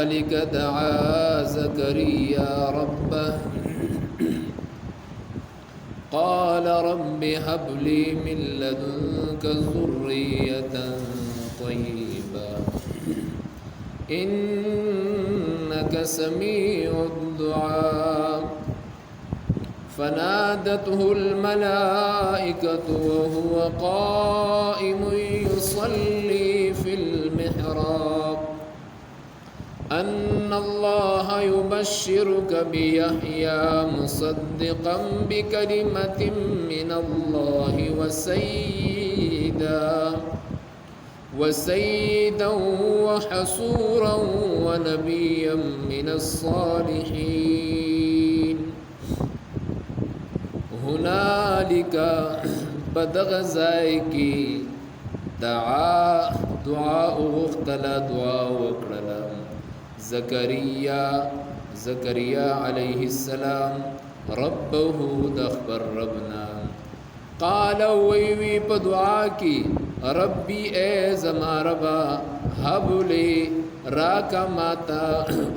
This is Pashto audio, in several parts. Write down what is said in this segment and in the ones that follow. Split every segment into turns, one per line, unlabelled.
هنالك دعا زكريا ربه قال رب هب لي من لدنك ذرية طيبة إنك سميع الدعاء فنادته الملائكة وهو قائم يصلي في المحراب أن الله يبشرك بيحيى مصدقا بكلمة من الله وسيدا وحصورا ونبيا من الصالحين هنالك بدغزائك دعاء وختلا دعاء وکړه زكريا عليه السلام ربه دخبر ربنا قال ويوي بدعا کی ربي اے زما ربا هب لي راکا ماتا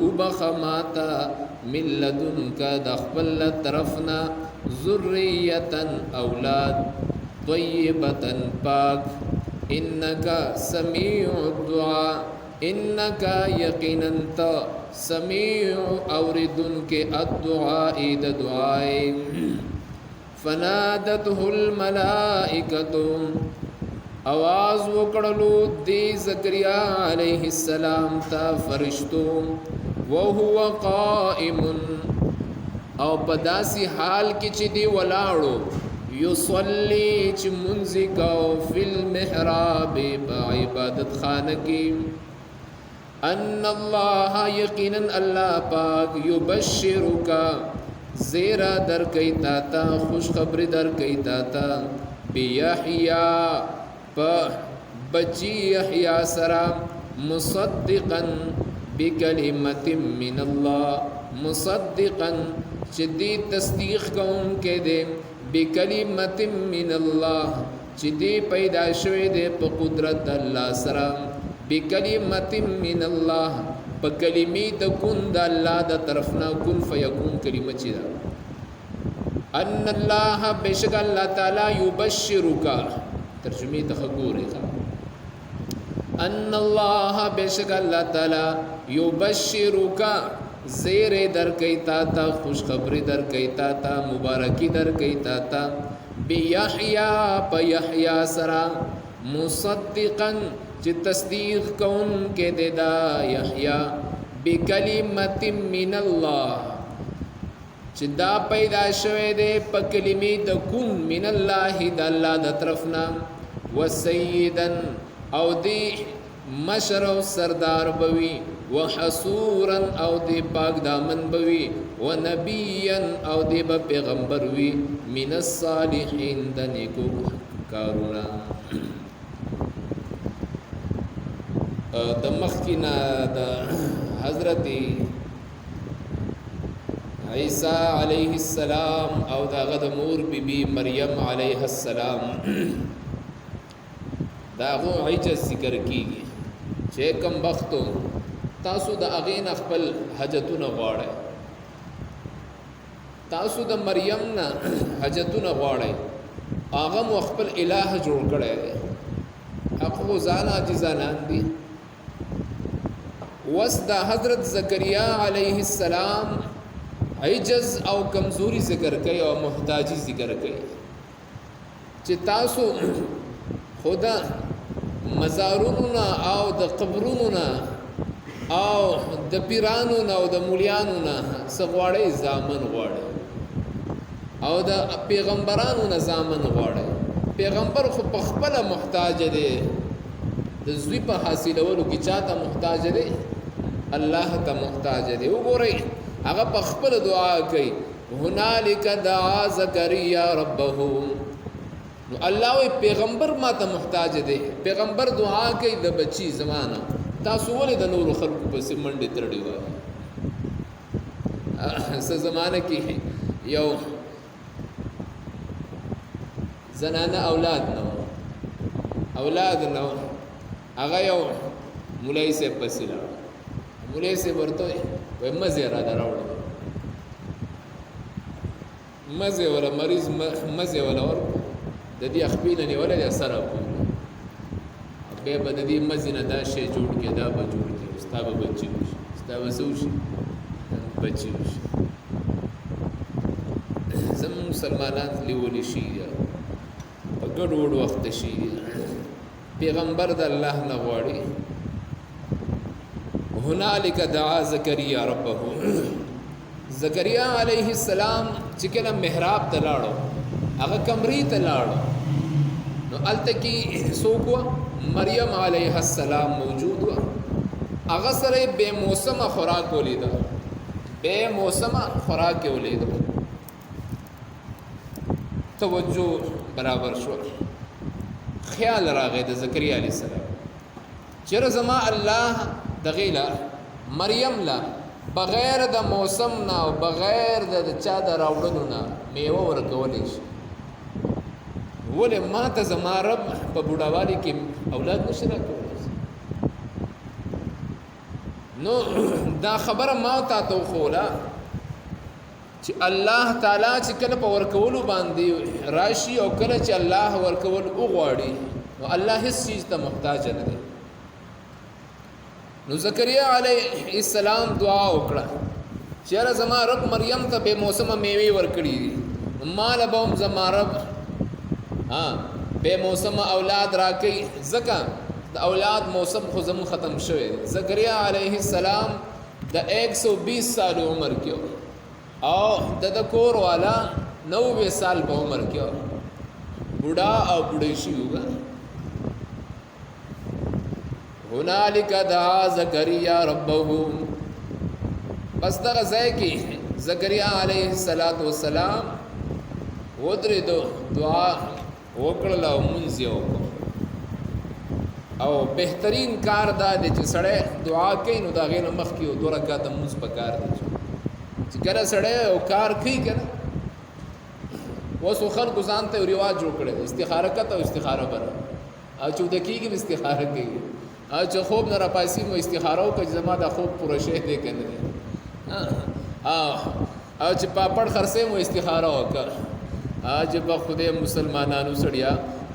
وبخ ماتا من لدنك دخبل طرفنا ذرية اولاد طيبة پاک انك سميع الدعاء انك يقينا سميع اوردن کے الدعاء دعائے فنادته الملائکة آواز وکړلو دی زکریا علیہ السلام تا فرشتو وهو قائم او پداسی حال کی چی دی ولاړو یصلی چی منزی کو فی المحراب بعبادت خانه کی ان اللہ یقینا اللہ پاک یبشرکا زیرا در کئی تاتا خوش خبر در کئی تاتا بیحیا پا بچی یحیا سرا مصدقا بکلمت من اللہ مصدقا چدی تصدیق کون کے دے بکلمت من اللہ چدی پیدا شوی دے پا قدرت اللہ سرا بکلمت من اللہ بکلمی دا کن دا اللہ دا طرفنا کن فیکون کلمہ چی دا ان اللہ بشک اللہ تعالی یبشرکا ترجمی تخگوری خواه ان اللہ بشک اللہ تعالی یبشرکا زیر در کئی تاتا خوشخبری در کئی تاتا مبارکی در کئی تاتا بیحیا پا یحیا سرا مصدقا چی تصدیق کون کے دیدا یحیا بکلمت من اللہ چی دا پیدا شوے دے پا کلمی دا کن من اللہ دا اللہ دا طرفنا وسیدن او دی مشر و سردار بوی وحصورا او دی پاک دامن بوی ونبیا او دی با پیغمبر وی من الصالحین دا نیکو کارونا د مخکینا د حضرت عیسی علیہ السلام او داغه د مور بی مریم علیہ السلام داغو عجز ذکر کیږي چې کم وختو تاسو د اغین خپل حاجتونه غواړئ تاسو د مریم نه حاجتونه غواړئ هغه مو خپل الہ جوړ کړی دی هغه ځان عاجزانان دي وس دا حضرت زکریا علیہ السلام عجز او کمزوری ذکر کئی او محتاجی ذکر کئی چې تاسو خدا مزاروننا او د قبروننا او د پیرانونا او د مولیانونا سغواړی زامن غواړی او د پیغمبرانونا زامن غواړی پیغمبر خو په خپل محتاج دی د زوی په حاصلولو کې چاته محتاج دی الله ته محتاج دی وګورئ هغه په خپل دعا کوي هنالک دعا زکریا ربه نو الله وی پیغمبر ما ته محتاج دی پیغمبر دعا کوي د بچی زمانہ تاسو ولې د نور خلکو په سیمنډې ترډی وای څه زمانہ کې یو زنانه اولاد نو هغه یو مولای سے پسیلا مولوی صاحب ورته وایي مزې راله راوړه مزې وله مریض مزې وله ورکړو د دې خپې نه نیولی دی سره پورې بیا به د دې مزې نه دا شی جوړ کړي دا به جوړ کړي ستا به بچي وشي ستا به څه وشي بچي وشي زموږ مسلمانان لیولي شي په ګډ وډ وخته شي پیغمبر د الله نه غواړي هنالک دعا زکریا ربه زکریا علیه السلام چې کله محراب ته لاړو هغه کمرې ته لاړو نو هلته کې څوک وه مریم علیه السلام موجود وه هغه سره یې بې موسمه خوراک ولیده بې موسمه خوراک یې ولیده توجه برابر شو خیال راغی د زکریا علیه السلام چېرې زما الله دغې له مریم له بغیر د موسم نه او بغیر د چا د راوړلو نه میوه ورکولی شي ولې ما ته زما رب په بوډاوالي کې اولاد نشي راکولی نو دا خبره ما تا ته وښوله چې الله تعالی چې کله په ورکولو باندې راشي او کله چې الله ورکول وغواړي نو الله هیڅ چیز ته محتاج نه دی نو زکریا علیه السلام دعا وکړه چې یاره زما رب مریم ته بې موسمه میوې ورکړي دي نو ما له به هم زما رب بې موسمه اولاد راکوي ځکه د اولاد موسم خو زموږ ختم شوی دی زکریا علیه السلام د 120 سال عمر کې او د کور والا 90 سال په عمر کې بوډا او بوډۍ شي ہوگا هنالک دعا زکریا ربه پس دغه ځای کې زکریا علیه السلام ودرېدو دعا وکړله او مونځ یې وکړو او بهترین کار دا دی چې سړی دعا کوي نو د هغې نه مخکې یو 2 رکعته مونځ پکار دی چې کله سړی یو کار کوي که نه اوس خو خلکو ځان ته یو رواج جوړ کړی دی استخاره کته او استخاره بره او چې وده کېږي نو استخاره کوي او چې خوب نه راپاسي نو استخاره وکړه چې زما دا خوب پوره شوی دی که نه دی او چې پاپړ خرڅوي مو استخاره وکړه چې په خدای مسلمانانو سړیا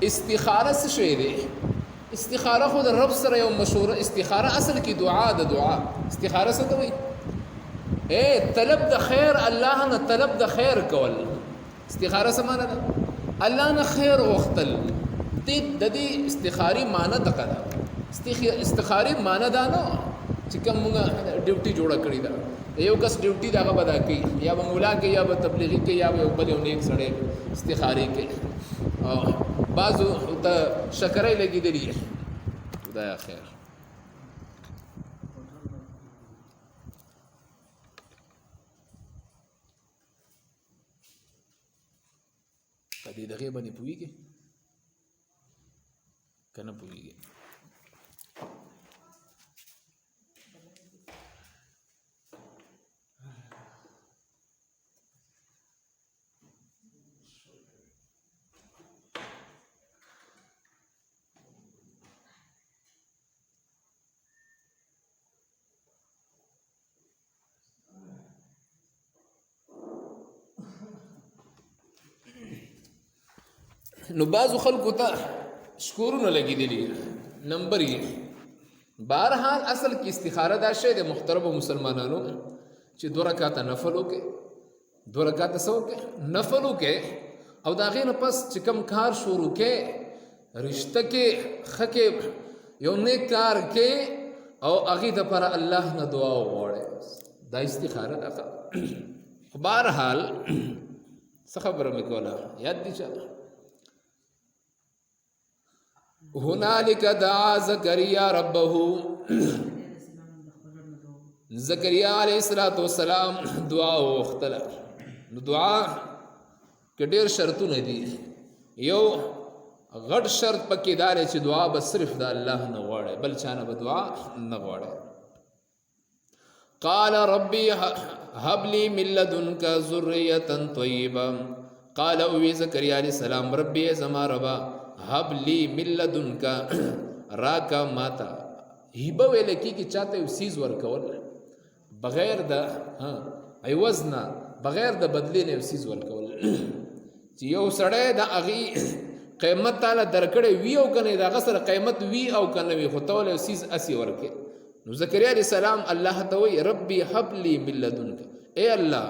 استخاره څه شی دی استخاره خو د رب سره یو مشوره استخاره اصل کې دعا د دعا استخاره څه ته وایي طلب د خیر الله نه طلب د خیر کول استخاره څه معنی ده الله نه خیر غوښتل د دې استخاري معنی دغه ده استخاري معنی دا نه چې کوم موږ ډیوټي جوړه کړې ده یو کس ډیوټي دغه به دا کوي یا به مولا کوي یا به تبلیغي کوي یا به یو بل یو نیک سړی استخاري کوي بعضو ته شکرۍ لګېدلي خدایه خیر په دې دغې باندې پوهېږې که نه پوهېږې نو بعضو خلکو ته شکورونه لګېدلي نمبر یې بهرحال اصل کې استخاره دا شی د محترمو مسلمانانو چې 2 رکعاته نفل وکړي 2 رکعاته څه وکړي نفل وکړي او د هغې نه پس چې کوم کار شروع کې رشته کې ښه کې یو نیک کار کې او هغې دپاره الله نه دعا وغواړئ دا استخاره ده خو بهرحال څه خبره مې کوله یاد دي چا هنالک دعا زکریا ربه زکریا علیه السلام دعا وغوښتله نو دعا کې ډېر شرطونه دي یو غټ شرط پکې دا دی چې دعا به صرف د الله نه غواړئ بل چا نه به دعا نه غواړئ قال ربي هب لي من لدنك ذرية طيبة قال اوی زکریا علیه السلام ربي زما ربا هب لی من لدنک راکا ماتا هیبه ویل کېږي چاته یو څیز ورکول بغیر د عوض نه بغیر د بدلی نه یو څیز ورکول چې یو سړی د هغې قیمت تعالی درکړی وي او که نه د هغه سره قیمت وي او که نه وي خو ته ولې یو څیز هسې ورکې نو زکریا علیه السلام الله ته وایي ربي هب لي من لدنک ای الله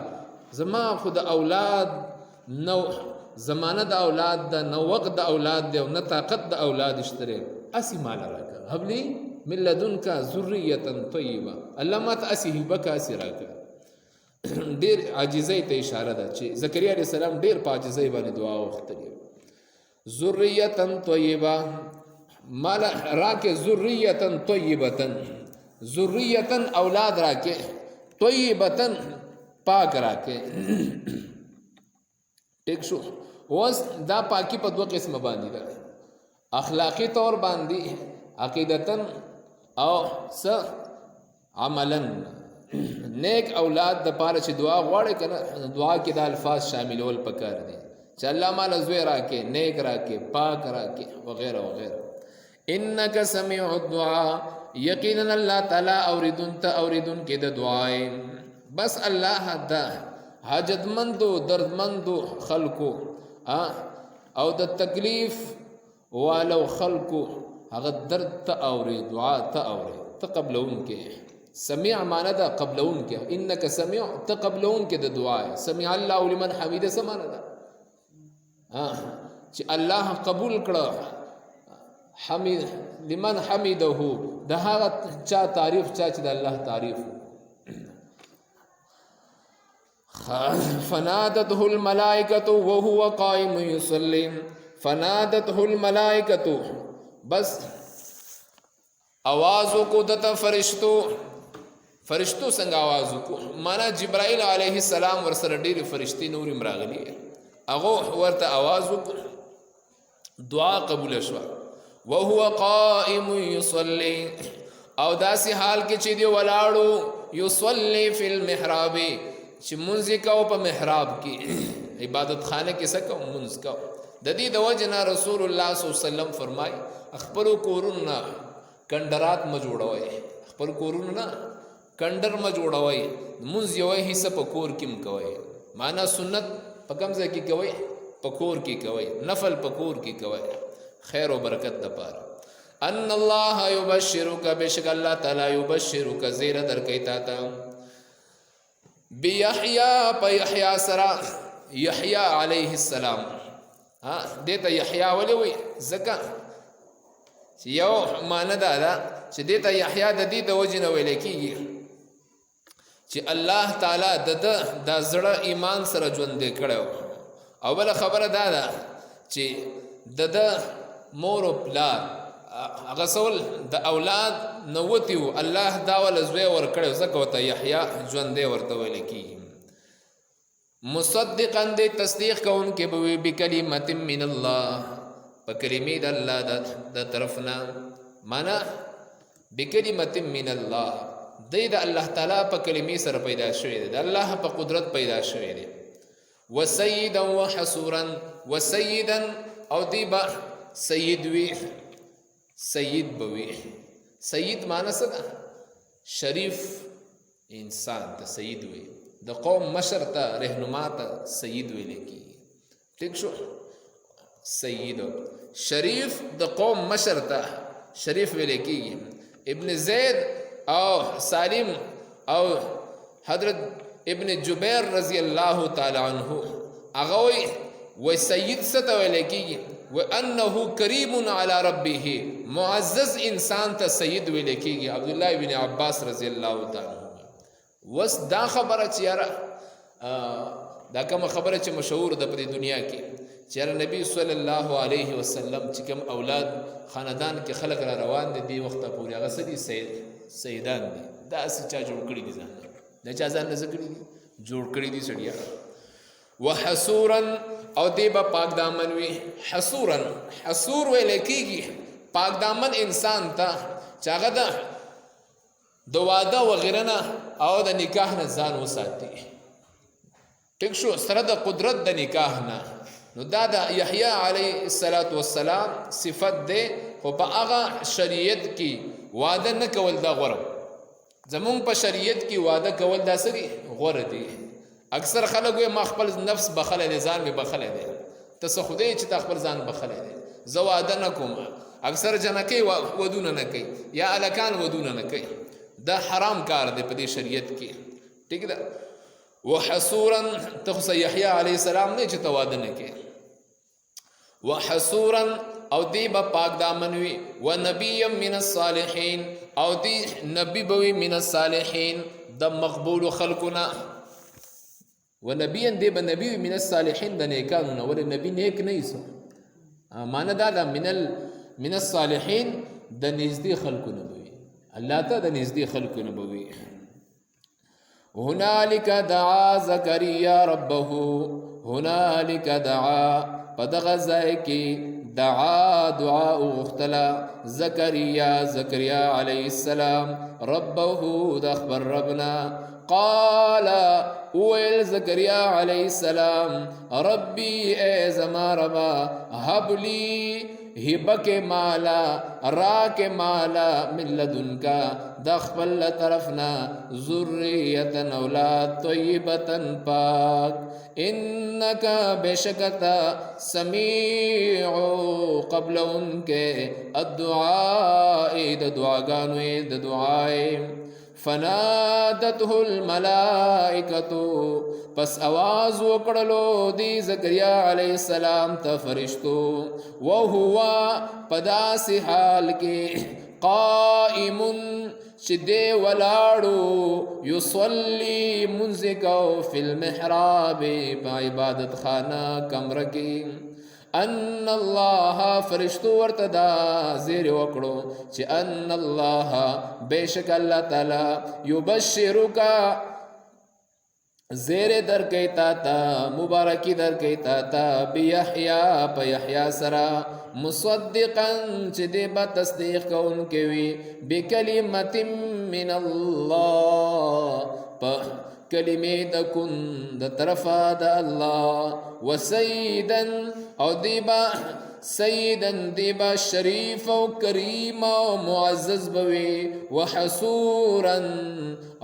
زما خو د اولاد نو زمانه د اولاد ده نه وقت د اولاد دی او نه طاقت د اولاد شته دی هسې ماله راکړه هب لي من لدنک ذریة طیبه الله ما ته هسې هیبه که هسې راکړه ډېر عاجزۍ ته اشاره ده چې زکریا علیه السلام ډېر په عاجزۍ باندې دعا وغوښتلې ذریة طیبه مال راکې ذریة طیبة ذریة اولاد راکې طیبة پاک راکې ٹھیک شو اوس دا پاکی په دوه قسمه باندې ده اخلاقی طور باندې عقیدتن او عملا نیک اولاد د پاره چې دعا غواړي کنه دعا کې د الفاظ شاملول پکار دي چې الله مال زوی راکې نیک راکې پاک راکې وغیرہ وغیرہ انک سمیع الدعاء یقینا الله تعالی اوریدون کې د دعای بس الله دا حاجتمندو دردمندو خلقو او د تکلیف والو خلقو هغه درد ته اوري دعا ته اوري ته قبلون کې سمیع معنی دا قبلون کې انک سمیع ته قبلون کې د دعا سمیع الله لمن حمیده سمانه دا چې الله قبول کړه حمید لمن حمیده د هغه چا تعریف چا چې د الله تعریف فنادته الملائکة وهو قائم يصلي فنادته الملائکة بس آوازو کو دتا فرشتو څنګه آوازو کو مانا جبرائیل علیه السلام ورسره ډېرې فرشتې نورې راغلي هغه ورته آوازو کو دعا قبول شوه وهو قائم يصلي او داسې حال کې چې دی ولاړو يصلي فی المحراب چې منځ کوو په محراب کې عبادت خانه کې څه کوو منځ کوو د دې د وجې نه رسول الله صلی الله علیه وسلم فرمایي خپلو کورونو نه کنډرات مه جوړوئ خپلو کورونو نه کنډر مه جوړوئ منځ یوه حصه په کور کې م کوئ معنا سنت په کوم ځای کې کوئ په کور کې کوئ نفل په کور کې کوئ خیر و برکت دپاره ان الله یبشرک بشک الله تعالی یبشرک زیره درکوي تا ته بیحیا په یحیا سره یحیا علیه السلام دیتا یحیا ولی وی ځکه چې یو معنی دا ده چې دیتا یحیا د دې د وجې نه ویلی کېږي چې الله تعالی د زړه ایمان سره ژوندی کړی او بله خبره دا ده چې د مور و پلار هغه سول د اولاد نه وتي وو الله دا وله زوی ورکړی ځکه ورته یحیا ژوندی ورته ویلی کېږي مصدقا دے تصدیق کون کے بوی بکلمت من اللہ پا کلمی دا اللہ دا طرفنا مانا بکلمت من اللہ دی دا اللہ تعالی پا کلمی سر پیدا شوئے دے دا اللہ پا قدرت پیدا شوئے دے وسیدا وحسورا وسیدا او دی با سید وی سید بوی سید مانا صدا شریف انسان تا سید وی د قوم مشر ته رهنما ته سید ویل کېږي ٹھیک شو سید شریف د قوم مشر ته شریف ویل کېږي ابن زید او سالم او حضرت ابن جبیر رضی الله تعالی عنہ هغه وی سید څه ته ویل کېږي وانه کریم علی ربه معزز انسان ته سید ویل کېږي عبدالله بن عباس رضی الله تعالی وس دا خبره چې یاره دا کومه خبره چې مشهور ده په دې دنیا کې چې یاره نبی صلی الله علیه وسلم چې کوم اولاد خاندان کې خلک را روان دي دې وخته پورې هغه څه دي سیدان دي داسې چا جوړ کړي دي ځان دا چا ځان نه څه کړي دي جوړ کړي دي سړیا وحسورا او دی به پاک دامن وي حسورا حسور ویل کېږي پاک دامن انسان ته چې هغه د واده وغیره نه او د نکاح نه ځان وساتي ټیک شو سره د قدرت د نکاح نه نو دا د یحیی علیه السلام صفت دی خو په هغه شریعت کې واده نه کول دا غوره زمونږ په شریعت کې واده کول دا څه دي غوره دي اکثر خلک وایي ما خپل نفس بخلی دی ځان مې بخلی دی ته څه خدای چې تا خپل ځان بخلی دی زه واده نه کوم اکثر جنکې ودونه نه کوي یا الکان ودونه نه کوي دا حرام کار دی په دې شریعت کې ٹھیک ده وحصورا ته خو یحیی علیه السلام نه چې ته واده نه کوي وحصورا او دی با پاک دامن وی و نبی من الصالحین او دی نبی بوی من الصالحین د مقبول خلقنا و نبی دی با نبی من الصالحین د نیکانو ولی نبی نیک نیسو معنی دا من الصالحین د نزدی خلقنا بوی اللہ تا د نزدی خلقنا بوی هنالک دعا زکریا ربه هنالک دعا پدغه ځای کې دعا اختلا زکریا علیہ السلام ربه د خبر ربنا قال اویل زکریا علیہ السلام ربی اے زما ربا هب لی هبک مالا راک مالا من لدنکا دخبل طرفنا ذریتا اولاد طیبتا پاک انکا بشکتا سمیع قبل ان کے الدعائی دا دعاگانوی دا دعائی فنادته الملائکتو پس آواز وکڑلو دی زکریا علیہ السلام تا فرشتو وہو پداس حال کے قائم چدے ولاڑو یصلی منزکو فی المحراب پا عبادت خانہ کمرکی ان اللہ فرشتو ورتدا زیر وکڑو چی ان اللہ بیشک اللہ تعالی یبشرکا زیر در کیتا تا مبارکی در کیتا تا بیحیا پا یحیا سرا مصدقا چی دے با تصدیق کون کیوی بکلمت من اللہ پا کلمه د کن د طرفا د الله وسیدا او دیبا شریف او کریم او معزز بوي وحسورا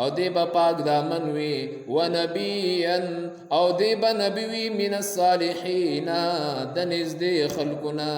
او دیبا پاک دامن وي ونبيا او دیبا نبی وي من الصالحین د نزد خلقنا